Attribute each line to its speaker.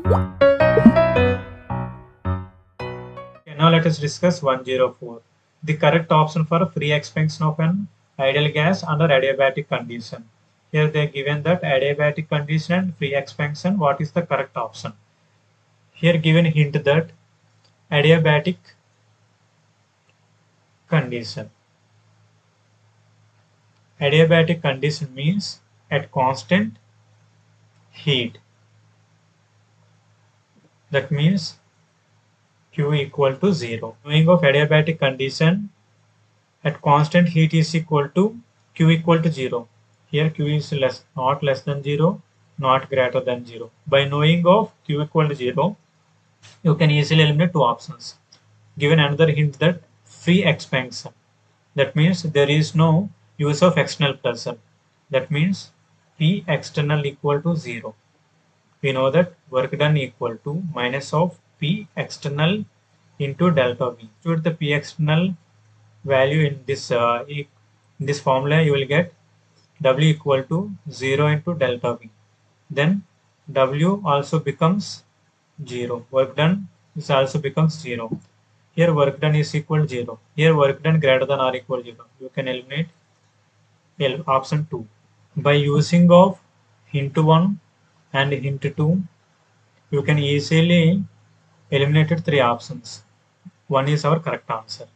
Speaker 1: Okay, now let us discuss 104. The correct option for free expansion of an ideal gas under adiabatic condition. Here they are given that adiabatic condition and free expansion. What is the correct option? Here given hint that adiabatic condition. Adiabatic condition means at constant heat. That means Q equal to 0. Knowing of adiabatic condition at constant heat is equal to Q equal to 0. Here Q is not less than 0, not greater than 0. By knowing of Q equal to 0, you can easily eliminate two options. Given another hint that free expansion. That means there is no use of external pressure. That means P external equal to 0. We know that work done equal to minus of P external into delta V. Put the P external value in this formula, you will get W equal to 0 into delta V. Then W also becomes 0. Work done is also becomes 0. Here work done is equal to 0. Here work done greater than or equal to 0. You can eliminate option 2. By using of hint 1 and hint 2, you can easily eliminate three options. 1 is our correct answer.